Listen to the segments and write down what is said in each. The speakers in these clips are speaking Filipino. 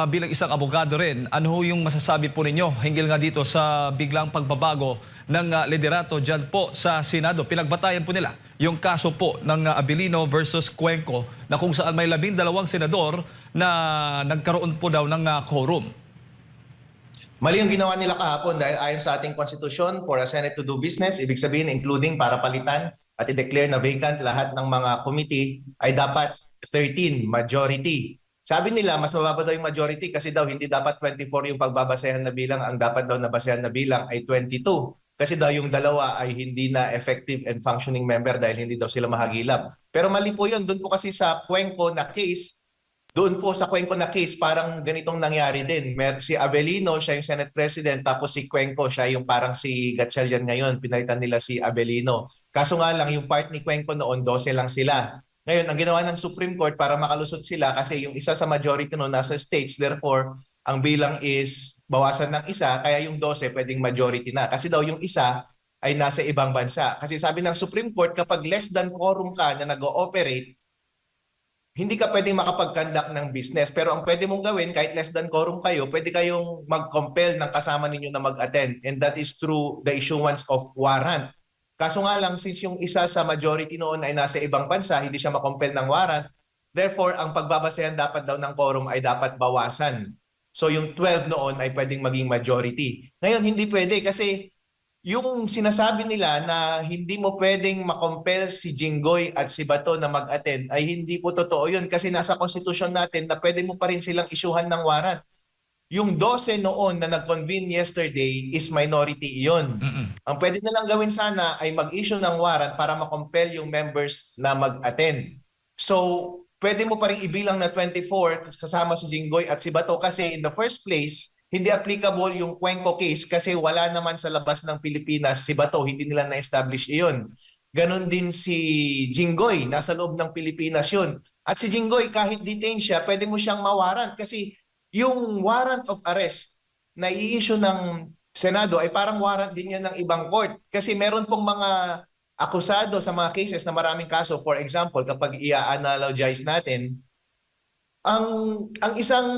bilang isang abogado rin, ano ho yung masasabi po ninyo hinggil nga dito sa biglang pagbabago ng liderato dyan po sa Senado? Pinagbatayan po nila yung kaso po ng Abilino versus Cuenco na kung saan may 12 senador na nagkaroon po daw ng quorum. Mali yung ginawa nila kahapon dahil ayon sa ating konstitusyon, for a Senate to do business, ibig sabihin including para palitan at i-declare na vacant lahat ng mga committee ay dapat 13 majority. Sabi nila mas mababa daw yung majority kasi daw hindi dapat 24 yung pagbabasehan na bilang, ang dapat daw nabasehan na bilang ay 22. Kasi daw yung dalawa ay hindi na effective and functioning member dahil hindi daw sila mahagilap. Pero mali po yun. Doon po kasi sa Cuenco na case, doon po sa Cuenco na case, parang ganitong nangyari din. Si Abelino, siya yung Senate President, tapos si Cuenco, siya yung parang si Gatchalian ngayon. Pinalitan nila si Abelino. Kaso nga lang, yung part ni Cuenco noon, 12 lang sila. Ngayon, ang ginawa ng Supreme Court para makalusot sila, kasi yung isa sa majority noon nasa states, therefore, ang bilang is bawasan ng isa, kaya yung 12 pwedeng majority na. Kasi daw yung isa ay nasa ibang bansa. Kasi sabi ng Supreme Court, kapag less than quorum ka na nag-ooperate, hindi ka pwedeng makapag-conduct ng business. Pero ang pwede mong gawin, kahit less than quorum kayo, pwede kayong mag-compel ng kasama ninyo na mag-attend. And that is through the issuance of warrant. Kaso nga lang, since yung isa sa majority noon ay nasa ibang bansa, hindi siya makompel ng warrant. Therefore, ang pagbabasehan dapat daw ng quorum ay dapat bawasan. So yung 12 noon ay pwedeng maging majority. Ngayon, hindi pwede kasi yung sinasabi nila na hindi mo pwedeng makompel si Jinggoy at si Bato na mag-attend ay hindi po totoo yun kasi nasa konstitusyon natin na pwede mo pa rin silang isyuhan ng warrant. Yung 12 noon na nag-convene yesterday is minority iyon. Ang pwede na lang gawin sana ay mag-issue ng warrant para makompel yung members na mag-attend. So, pwede mo pa rin ibilang na 24 kasama si Jinggoy at si Bato kasi in the first place, hindi applicable yung Cuenco case kasi wala naman sa labas ng Pilipinas si Bato, hindi nila na-establish iyon. Ganon din si Jinggoy, nasa loob ng Pilipinas yun. At si Jinggoy, kahit detain siya, pwede mo siyang mawarrant kasi yung warrant of arrest na i-issue ng Senado ay parang warrant din yan ng ibang court. Kasi meron pong mga akusado sa mga cases na maraming kaso. For example, kapag i-analogize natin, ang isang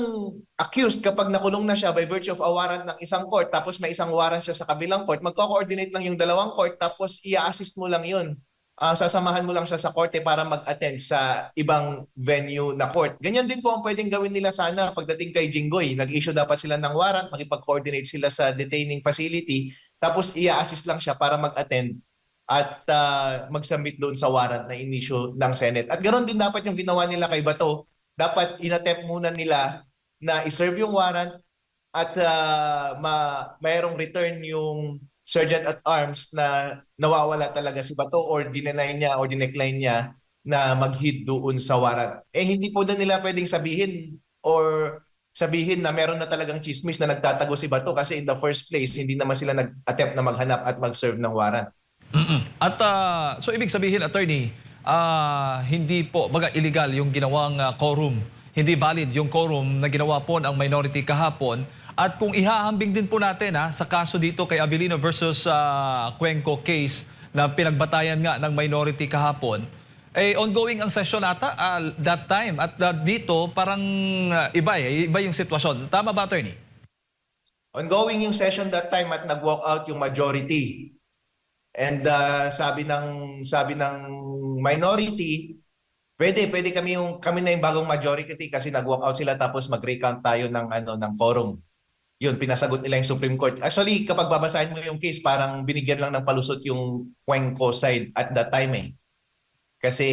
accused kapag nakulong na siya by virtue of a warrant ng isang court tapos may isang warrant siya sa kabilang court, magko-coordinate lang yung dalawang court tapos i-assist mo lang yun. Sasamahan mo lang siya sa korte para mag-attend sa ibang venue na court. Ganyan din po ang pwedeng gawin nila sana pagdating kay Jinggoy. Nag-issue dapat sila ng warrant, makipag-coordinate sila sa detaining facility, tapos i-assist lang siya para mag-attend at mag-submit doon sa warrant na in-issue ng Senate. At ganoon din dapat yung ginawa nila kay Bato. Dapat inattempt muna nila na i-serve yung warrant at mayroong return yung Sergeant at Arms na nawawala talaga si Bato or dinenay niya or dinecline niya na mag-heed doon sa warrant. Eh hindi po na nila pwedeng sabihin or sabihin na meron na talagang chismis na nagtatago si Bato kasi in the first place hindi naman sila nag-attempt na maghanap at mag-serve ng warrant. At so ibig sabihin, attorney, hindi po, baga illegal yung ginawang quorum. Hindi valid yung quorum na ginawa po ng minority kahapon. At kung ihahambing din po natin sa kaso dito kay Abilino versus Cuenco case na pinagbatayan nga ng minority kahapon, eh ongoing ang session ata that time. At dito parang iba yung sitwasyon. Tama ba, attorney? Ongoing yung session that time at nag-walk out yung majority. And sabi ng minority, pwede kami na yung bagong majority kasi nag-walk out sila tapos mag-recount tayo ng quorum. Yun, pinasagot nila yung Supreme Court. Actually, kapag babasahin mo yung case, parang binigyan lang ng palusot yung Cuenco side at that time eh. Kasi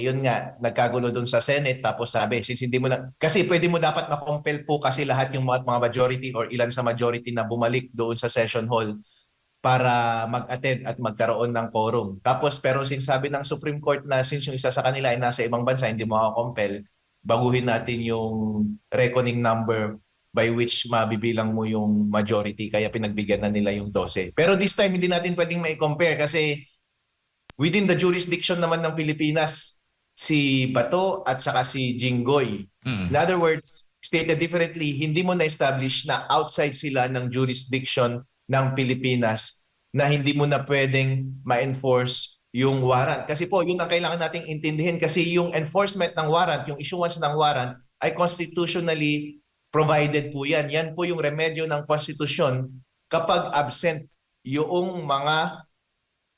yun nga, nagkagulo doon sa Senate tapos sabi, since hindi mo na, kasi pwede mo dapat makompel po kasi lahat yung mga majority or ilan sa majority na bumalik doon sa session hall para mag-attend at magkaroon ng quorum. Tapos pero since sabi ng Supreme Court na since yung isa sa kanila ay nasa ibang bansa, hindi mo makakompel, baguhin natin yung reckoning number by which mabibilang mo yung majority kaya pinagbigyan na nila yung 12. Pero this time hindi natin pwedeng mai-compare kasi within the jurisdiction naman ng Pilipinas si Bato at saka si Jinggoy. In other words, stated differently, hindi mo na-establish na outside sila ng jurisdiction ng Pilipinas na hindi mo na pwedeng ma-enforce yung warrant. Kasi po, yun ang kailangan nating intindihin kasi yung enforcement ng warrant, yung issuance ng warrant ay constitutionally provided po yan. Yan po yung remedyo ng konstitusyon kapag absent yung mga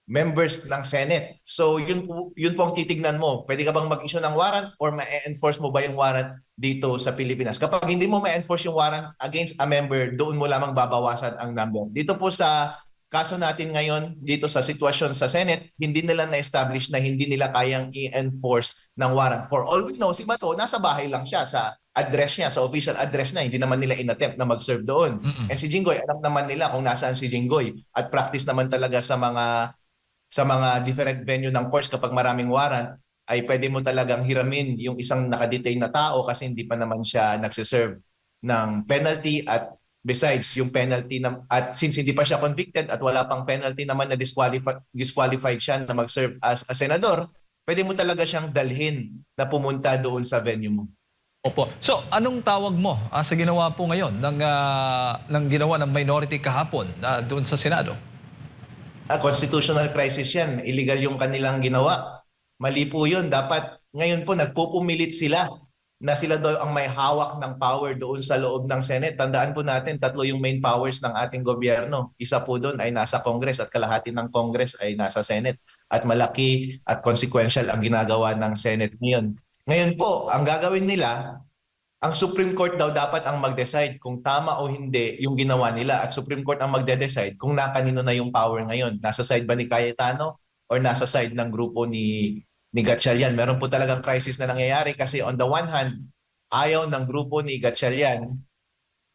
members ng Senate. So yun po ang titignan mo. Pwede ka bang mag-issue ng warrant or ma-enforce mo ba yung warrant dito sa Pilipinas? Kapag hindi mo ma-enforce yung warrant against a member, doon mo lamang babawasan ang number. Dito po sa kaso natin ngayon, dito sa sitwasyon sa Senate, hindi nila na-establish na hindi nila kayang i-enforce ng warrant. For all we know, si Bato, nasa bahay lang siya sa address niya, sa official address na, hindi naman nila inattempt na mag-serve doon. And si Jinggoy, alam naman nila kung nasaan si Jinggoy. At practice naman talaga sa mga different venue ng courts kapag maraming warrant, ay pwede mo talagang hiramin yung isang nakadetain na tao kasi hindi pa naman siya nagsiserve ng penalty. At besides, yung penalty at since hindi pa siya convicted at wala pang penalty naman na disqualified siya na mag-serve as a senador, pwede mo talaga siyang dalhin na pumunta doon sa venue mo. Opo. So, anong tawag mo sa ginawa po ngayon ng ginawa ng minority kahapon doon sa Senado? Constitutional crisis yan. Illegal yung kanilang ginawa. Mali po yun. Dapat ngayon po nagpupumilit sila na sila daw ang may hawak ng power doon sa loob ng Senate. Tandaan po natin, 3 yung main powers ng ating gobyerno. Isa po doon ay nasa Congress at kalahati ng Congress ay nasa Senate. At malaki at consequential ang ginagawa ng Senate ngayon. Ngayon po, ang gagawin nila, ang Supreme Court daw dapat ang mag-decide kung tama o hindi yung ginawa nila, at Supreme Court ang magde-decide kung nakanino na yung power ngayon. Nasa side ba ni Cayetano or nasa side ng grupo ni Gatchalian? Meron po talagang crisis na nangyayari kasi on the one hand, ayaw ng grupo ni Gatchalian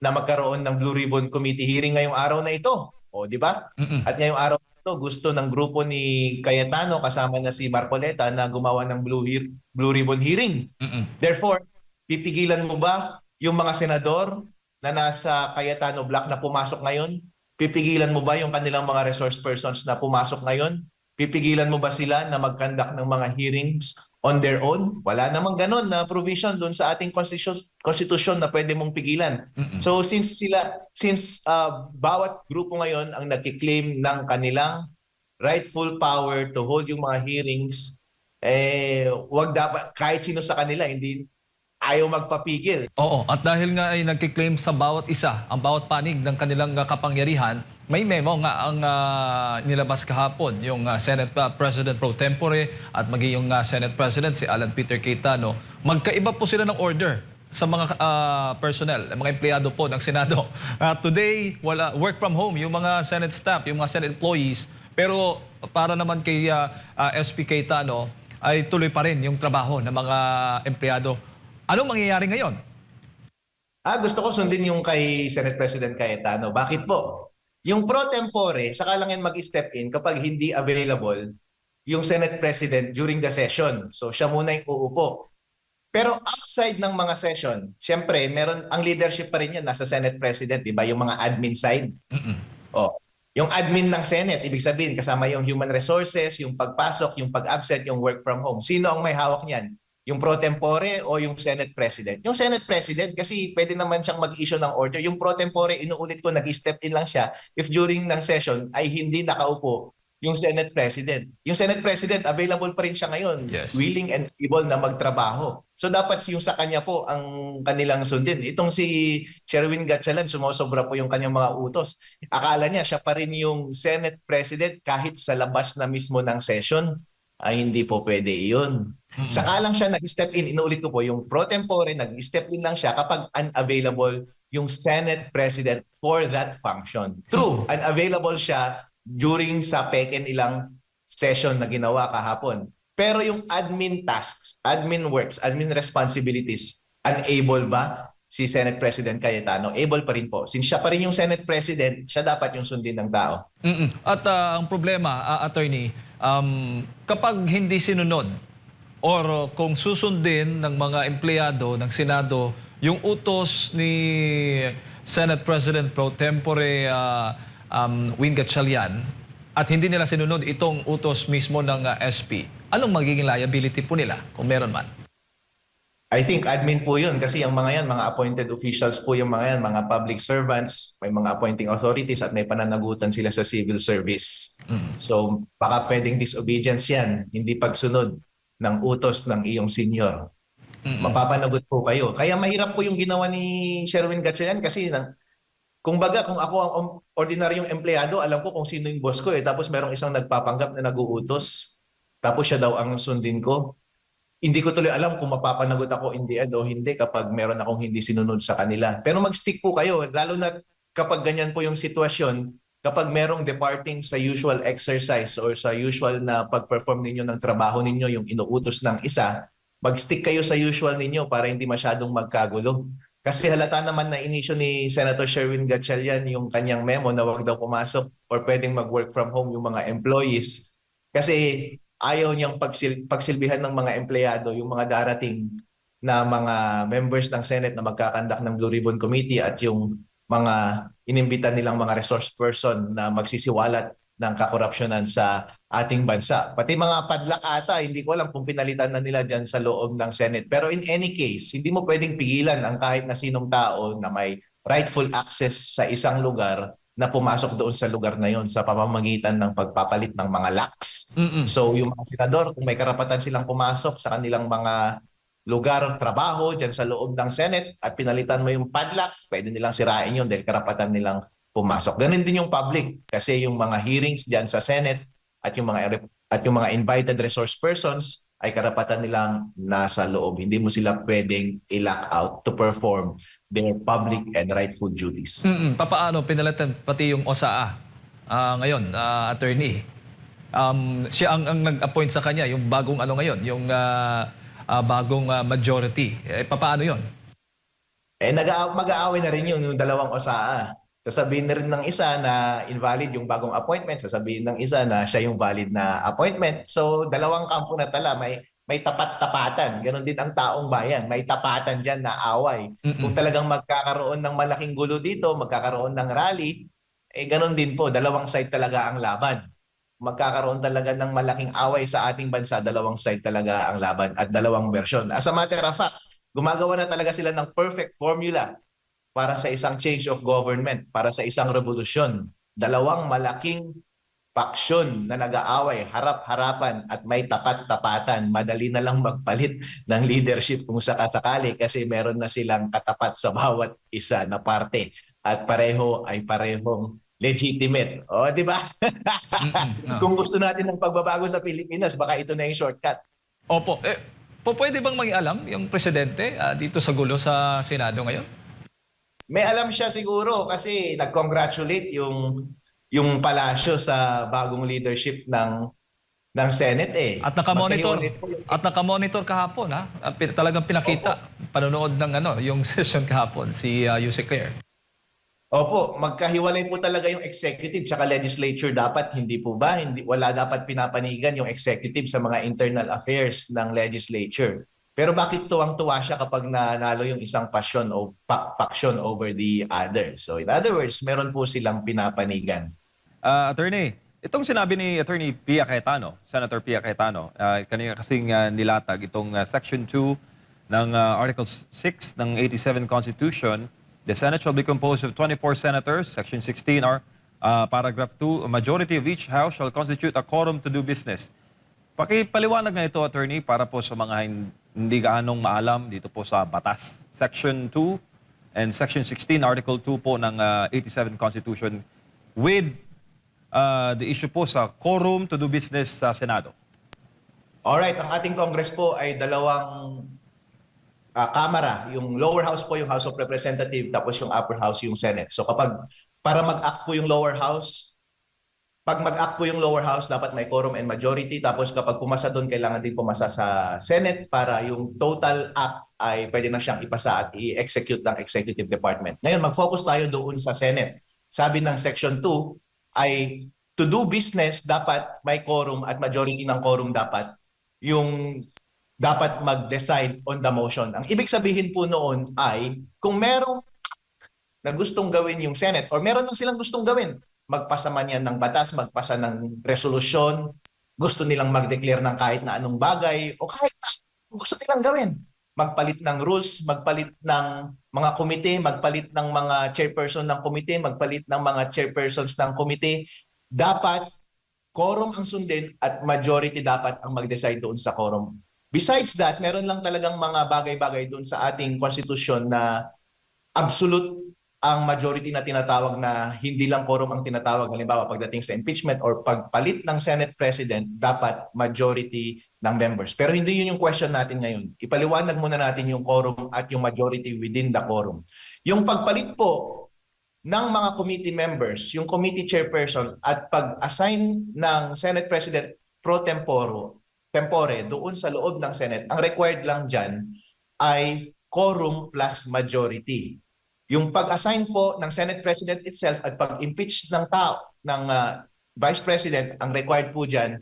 na magkaroon ng Blue Ribbon Committee hearing ngayong araw na ito. O, di ba? At ngayong araw na ito, gusto ng grupo ni Cayetano kasama na si Marcoleta na gumawa ng Blue Ribbon hearing. Therefore, pipigilan mo ba yung mga senador na nasa Cayetano Block na pumasok ngayon? Pipigilan mo ba yung kanilang mga resource persons na pumasok ngayon? Pipigilan mo ba sila na mag-conduct ng mga hearings on their own? Wala namang ganon na provision doon sa ating konstitusyon na pwede mong pigilan. So since bawat grupo ngayon ang nagki-claim ng kanilang rightful power to hold yung mga hearings, wag dapat kahit sino sa kanila hindi ayaw magpapigil. Oo, at dahil nga ay nagkiklaim sa bawat isa, ang bawat panig ng kanilang kapangyarihan, may memo nga ang nilabas kahapon, yung Senate President Pro Tempore at maging yung Senate President si Alan Peter Cayetano. Magkaiba po sila ng order sa mga personnel, mga empleyado po ng Senado. Today, work from home yung mga Senate staff, yung mga Senate employees, pero para naman kay SP Cayetano ay tuloy pa rin yung trabaho ng mga empleyado. Anong mangyayari ngayon? Gusto ko sundin yung kay Senate President Cayetano. Bakit po? Yung pro tempore, saka lang yan mag-step in kapag hindi available yung Senate President during the session. So siya muna yung uupo. Pero outside ng mga session, syempre, ang leadership pa rin yan nasa Senate President, di ba? Yung mga admin side. Yung admin ng Senate, ibig sabihin, kasama yung human resources, yung pagpasok, yung pag-absent, yung work from home. Sino ang may hawak niyan? Yung pro tempore o yung Senate President? Yung Senate President kasi pwede naman siyang mag-issue ng order. Yung pro tempore, inuulit ko, nag-step in lang siya if during ng session ay hindi nakaupo yung Senate President. Yung Senate President, available pa rin siya ngayon. Yes. Willing and able na magtrabaho. So dapat yung sa kanya po ang kanilang sundin. Itong si Sherwin Gatchalian, sumosobra po yung kanyang mga utos. Akala niya siya pa rin yung Senate President kahit sa labas na mismo ng session. Ay hindi po pwede iyon. Saka lang siya nag-step in, inuulit ko po, yung pro tempore, nag-step in lang siya kapag unavailable yung Senate President for that function. True, unavailable siya during sa peken ilang session na ginawa kahapon. Pero yung admin tasks, admin works, admin responsibilities, unable ba si Senate President Cayetano? Able pa rin po. Since siya pa rin yung Senate President, siya dapat yung sundin ng tao. At ang problema, attorney, kapag hindi sinunod or kung susundin ng mga empleyado ng Senado yung utos ni Senate President Pro Tempore Win Gatchalian at hindi nila sinunod itong utos mismo ng SP, anong magiging liability po nila kung meron man? I think admin po yun kasi yung mga yan, mga appointed officials po yung mga yan, mga public servants, may mga appointing authorities at may pananagutan sila sa civil service. So baka pwedeng disobedience yan, hindi pagsunod ng utos ng iyong senior. Mapapanagot po kayo. Kaya mahirap po yung ginawa ni Sherwin Gatchalian kasi kung baga, kung ako ang ordinaryong empleyado, alam ko kung sino yung boss ko eh. Tapos merong isang nagpapanggap na nag-uutos. Tapos siya daw ang sundin ko. Hindi ko tuloy alam kung mapapanagot ako in the end o hindi kapag meron akong hindi sinunod sa kanila. Pero mag-stick po kayo, lalo na kapag ganyan po yung sitwasyon, kapag merong departing sa usual exercise or sa usual na pag-perform ninyo ng trabaho ninyo, yung inuutos ng isa, mag-stick kayo sa usual ninyo para hindi masyadong magkagulo. Kasi halata naman na inisyo ni Senator Sherwin Gatchalian yung kanyang memo na wag daw pumasok or pwedeng mag-work from home yung mga employees. Kasi ayaw niyang pagsilbihan ng mga empleyado yung mga darating na mga members ng Senate na magkakandak ng Blue Ribbon Committee at yung mga inimbita nilang mga resource person na magsisiwalat ng kakorupsyonan sa ating bansa. Pati mga padlak ata, hindi ko alam kung pinalitan na nila dyan sa loob ng Senate. Pero in any case, hindi mo pwedeng pigilan ang kahit na sinong tao na may rightful access sa isang lugar na pumasok doon sa lugar na yon sa pamamagitan ng pagpapalit ng mga lacks. So yung mga senador, kung may karapatan silang pumasok sa kanilang mga lugar trabaho dyan sa loob ng Senate at pinalitan mo yung padlock, pwede nilang sirain yun dahil karapatan nilang pumasok. Ganun din yung public kasi yung mga hearings dyan sa Senate at yung mga invited resource persons ay karapatan nilang nasa loob. Hindi mo sila pwedeng i-lock out to perform their public and rightful duties. Papaano pinalitan pati yung OSAA ngayon, attorney? Siya ang nag-appoint sa kanya, yung bagong ano ngayon, yung bagong majority. Papaano yon? Mag-aaway na rin yung dalawang OSAA. Sasabihin na rin ng isa na invalid yung bagong appointment, sasabihin ng isa na siya yung valid na appointment. So dalawang kampo na tala, may tapat-tapatan. Ganon din ang taong bayan. May tapatan dyan na away. Kung talagang magkakaroon ng malaking gulo dito, magkakaroon ng rally, ganon din po. Dalawang side talaga ang laban. Magkakaroon talaga ng malaking away sa ating bansa, dalawang side talaga ang laban at dalawang bersyon. As a matter of fact, gumagawa na talaga sila ng perfect formula para sa isang change of government, para sa isang revolusyon. Dalawang malaking paksyon na nag-aaway, harap-harapan at may tapat-tapatan. Madali na lang magpalit ng leadership kung sakasakali kasi meron na silang katapat sa bawat isa na parte at pareho ay parehong legitimate. O, di ba? Kung gusto natin ng pagbabago sa Pilipinas, baka ito na yung shortcut. Opo. Pwede bang mangialam yung presidente dito sa gulo sa Senado ngayon? May alam siya siguro kasi nag-congratulate yung palasyo sa bagong leadership ng Senate eh. At nakamonitor kahapon talagang pinakita panonood ng yung session kahapon si Yusek Claire. Opo, magkahiwalay po talaga yung executive tsaka legislature dapat, hindi po ba? Wala dapat pinapanigan yung executive sa mga internal affairs ng legislature. Pero bakit tuwang-tuwa siya kapag nanalo yung isang pasyon o faction over the other? So in other words, meron po silang pinapanigan. Attorney, itong sinabi ni Attorney Pia Cayetano, Senator Pia Cayetano, kanina kasing nilatag itong Section 2 ng Article 6 ng 87 Constitution. The Senate shall be composed of 24 senators. Section 16 or Paragraph 2, a majority of each house shall constitute a quorum to do business. Pakipaliwanag nga ito, Attorney, para po sa mga hindi gaanong maalam dito po sa batas. Section 2 and Section 16, Article 2 po ng 87 Constitution with the issue po sa quorum to do business sa Senado. Alright, ang ating Congress po ay dalawang kamara. Yung lower house po yung House of Representatives, tapos yung upper house yung Senate. So para mag-act po yung lower house, pag mag-act po yung lower house, dapat may quorum and majority. Tapos kapag pumasa doon, kailangan din pumasa sa Senate para yung total act ay pwede na siyang ipasa at i-execute ng executive department. Ngayon, mag-focus tayo doon sa Senate. Sabi ng Section 2 ay to do business, dapat may quorum at majority ng quorum dapat mag-decide on the motion. Ang ibig sabihin po noon ay kung merong na gustong gawin yung Senate or meron lang silang gustong gawin, magpasa man yan ng batas, magpasa ng resolusyon, gusto nilang mag-declare ng kahit na anong bagay o kahit na gusto nilang gawin. Magpalit ng rules, magpalit ng mga komite, magpalit ng mga chairperson ng komite, magpalit ng mga chairpersons ng komite. Dapat quorum ang sundin at majority dapat ang mag-decide doon sa quorum Besides that, meron lang talagang mga bagay-bagay doon sa ating konstitusyon na absolute ang majority na tinatawag, na hindi lang quorum ang tinatawag. Halimbawa, pagdating sa impeachment or pagpalit ng Senate President, dapat majority ng members. Pero hindi yun yung question natin ngayon. Ipaliwanag muna natin yung quorum at yung majority within the quorum. Yung pagpalit po ng mga committee members, yung committee chairperson at pag-assign ng Senate President pro tempore doon sa loob ng Senate, ang required lang dyan ay quorum plus majority. Yung pag-assign po ng Senate President itself at pag-impeach ng tao, ng Vice President, ang required po dyan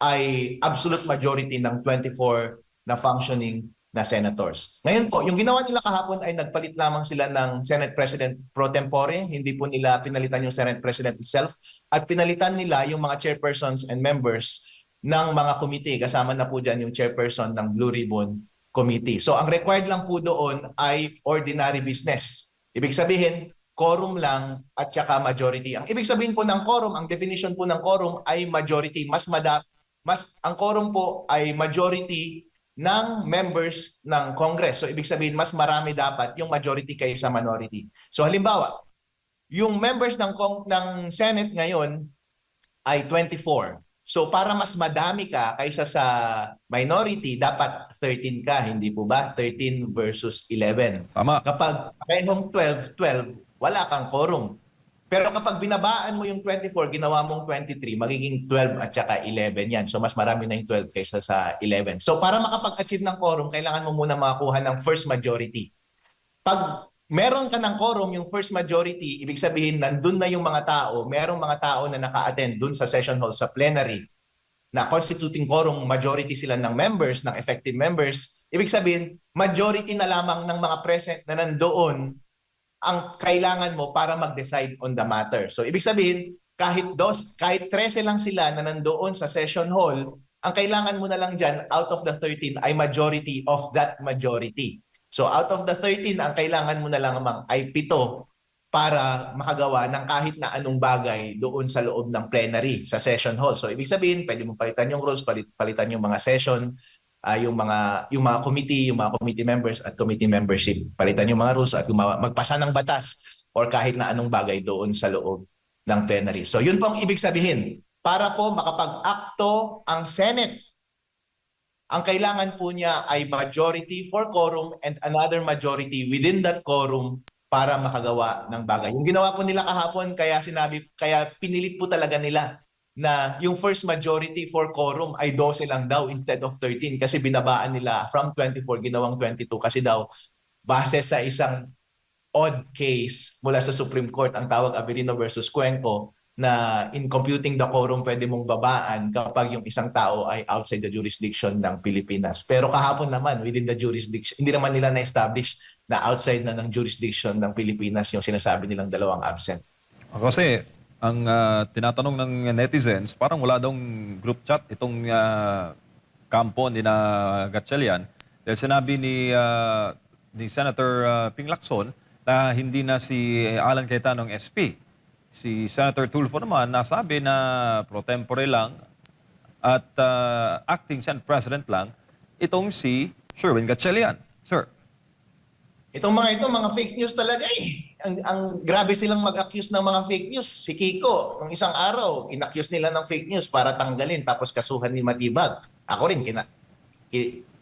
ay absolute majority ng 24 na functioning na senators. Ngayon po, yung ginawa nila kahapon ay nagpalit lamang sila ng Senate President pro tempore. Hindi po nila pinalitan yung Senate President itself at pinalitan nila yung mga chairpersons and members ng mga committee. Kasama na po dyan yung chairperson ng Blue Ribbon Committee. So ang required lang po doon ay ordinary business. Ibig sabihin, quorum lang at saka majority. Ang ibig sabihin po ng quorum, ang definition po ng quorum ay majority. Ang quorum po ay majority ng members ng Congress. So ibig sabihin, mas marami dapat yung majority kaysa minority. So halimbawa, yung members ng Senate ngayon ay 24. So para mas madami ka kaysa sa minority, dapat 13 ka, hindi po ba? 13 versus 11. Tama. Kapag parehong 12, wala kang quorum. Pero kapag binabaan mo yung 24, ginawa mong 23, magiging 12 at saka 11 yan. So mas marami na yung 12 kaysa sa 11. So para makapag-achieve ng quorum, kailangan mo muna makakuha ng first majority. Pag meron ka ng quorum, yung first majority, ibig sabihin nandun na yung mga tao, merong mga tao na naka-attend dun sa session hall, sa plenary, na constituting quorum, majority sila ng members, ng effective members. Ibig sabihin, majority na lamang ng mga present na nandoon ang kailangan mo para mag-decide on the matter. So ibig sabihin, kahit 13 lang sila na nandoon sa session hall, ang kailangan mo na lang dyan, out of the 13, ay majority of that majority. So out of the 13, ang kailangan mo na lang ay 7 para makagawa ng kahit na anong bagay doon sa loob ng plenary, sa session hall. So ibig sabihin, pwede mong palitan yung rules, palitan yung mga session, yung mga committee, yung mga committee members at committee membership. Palitan yung mga rules at magpasa ng batas or kahit na anong bagay doon sa loob ng plenary. So yun po ang ibig sabihin. Para po makapag-akto ang Senate, ang kailangan po niya ay majority for quorum and another majority within that quorum para makagawa ng bagay. Yung ginawa po nila kahapon, kaya pinilit po talaga nila na yung first majority for quorum ay 12 lang daw instead of 13 kasi binabaan nila from 24 ginawang 22 kasi daw base sa isang odd case mula sa Supreme Court, ang tawag Averino versus Cuenco, na in computing the quorum pwede mong babaan kapag yung isang tao ay outside the jurisdiction ng Pilipinas. Pero kahapon naman within the jurisdiction, hindi naman nila na-establish na outside na ng jurisdiction ng Pilipinas yung sinasabi nilang dalawang absent. Kasi ang tinatanong ng netizens, parang wala daw group chat itong kampo ni na Gatchalian. Dahil sinabi ni Senator Ping Lacson na hindi na si Alan Cayetano ng SP. Si Senator Tulfo naman nasabi na pro tempore lang at acting Senate President lang itong si Sherwin Gatchalian. Sir. Itong mga fake news talaga eh. Ang grabe silang mag-accuse ng mga fake news. Si Kiko, ng isang araw, in-accuse nila ng fake news para tanggalin tapos kasuhan ni Matibag. Ako rin,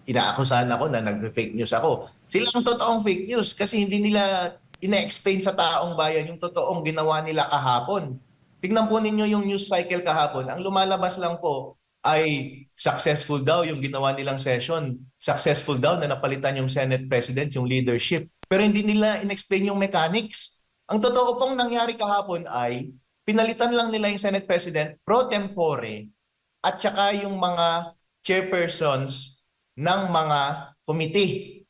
inaakusahan ako na nag-fake news ako. Sila ang totoong fake news kasi hindi nila ina-explain sa taong bayan yung totoong ginawa nila kahapon. Tingnan po ninyo yung news cycle kahapon. Ang lumalabas lang po ay successful daw yung ginawa nilang session. Successful daw na napalitan yung Senate President, yung leadership. Pero hindi nila in-explain yung mechanics. Ang totoo pong nangyari kahapon ay pinalitan lang nila yung Senate President pro tempore at saka yung mga chairpersons ng mga committee.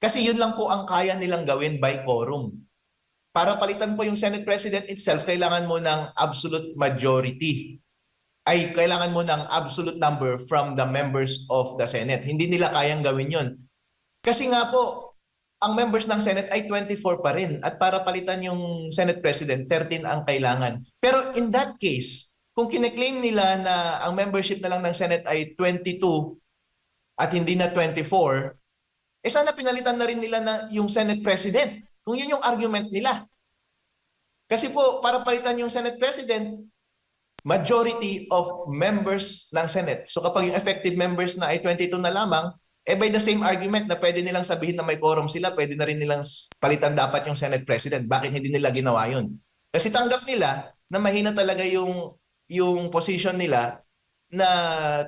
Kasi yun lang po ang kaya nilang gawin by quorum. Para palitan po yung Senate President itself, kailangan mo ng absolute majority. Ay kailangan mo ng absolute number from the members of the Senate. Hindi nila kayang gawin yun. Kasi nga po, ang members ng Senate ay 24 pa rin. At para palitan yung Senate President, 13 ang kailangan. Pero in that case, kung kine-claim nila na ang membership na lang ng Senate ay 22, at hindi na 24, sana pinalitan na rin nila na yung Senate President. Kung yun yung argument nila. Kasi po, para palitan yung Senate President, majority of members ng Senate. So kapag yung effective members na ay 22 na lamang, by the same argument na pwede nilang sabihin na may quorum sila, pwede na rin nilang palitan dapat yung Senate President. Bakit hindi nila ginawa yun? Kasi tanggap nila na mahina talaga yung position nila na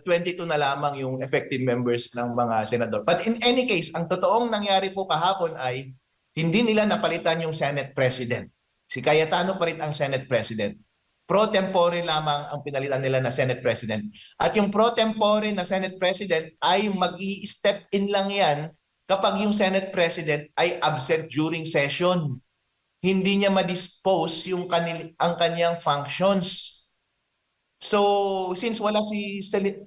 22 na lamang yung effective members ng mga senador. But in any case, ang totoong nangyari po kahapon ay hindi nila napalitan yung Senate President. Si Cayetano pa rin ang Senate President. Pro tempore lamang ang pinalitan nila na Senate President. At yung pro tempore na Senate President ay mag-i-step in lang yan kapag yung Senate President ay absent during session. Hindi niya ma-dispose ang kanyang functions. So, since wala si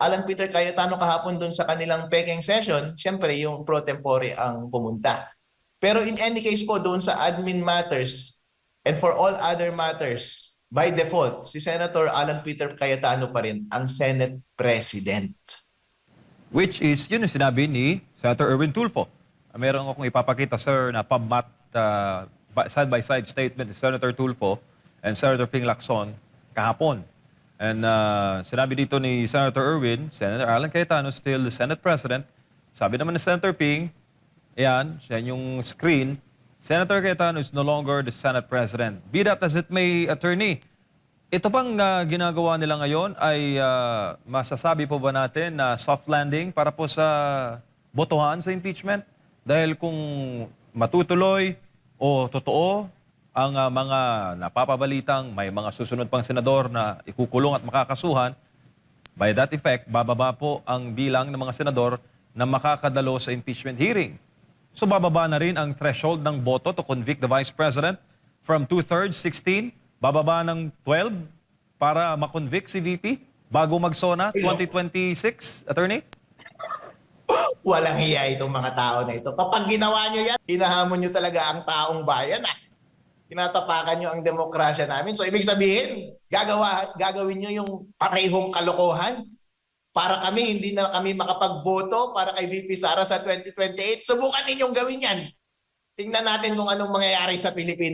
Alan Peter Cayetano kahapon doon sa kanilang peking session, syempre yung pro tempore ang pumunta. Pero in any case po, doon sa admin matters and for all other matters, by default, si Senator Alan Peter Cayetano pa rin ang Senate President. Which is, yun yung sinabi ni Senator Erwin Tulfo. Meron akong ipapakita, sir, na pammat side-by-side statement ni Senator Tulfo and Senator Ping Lacson kahapon. And sinabi dito ni Senator Erwin, Senator Alan Cayetano still the Senate President. Sabi naman ni Senator Ping, ayan, siya yung screen, Senator Cayetano is no longer the Senate President. Be that as it may, attorney, ito pang ginagawa nila ngayon ay masasabi po ba natin na soft landing para po sa botohan sa impeachment? Dahil kung matutuloy o totoo ang mga napapabalitang may mga susunod pang senador na ikukulong at makakasuhan, by that effect, bababa po ang bilang ng mga senador na makakadalo sa impeachment hearing. So bababa na rin ang threshold ng boto to convict the Vice President from 2/3, 16, bababa ng 12 para makonvict si VP bago mag-SONA 2026, attorney? Walang hiya itong mga tao na ito. Kapag ginawa nyo yan, hinahamon nyo talaga ang taong bayan. Tinatapakan nyo ang demokrasya namin. So ibig sabihin, gagawin nyo yung parehong kalokohan para kami hindi na kami makapagboto para kay VP Sara sa 2028. Subukan ninyong gawin yan. Tingnan natin kung anong mangyayari sa Pilipinas.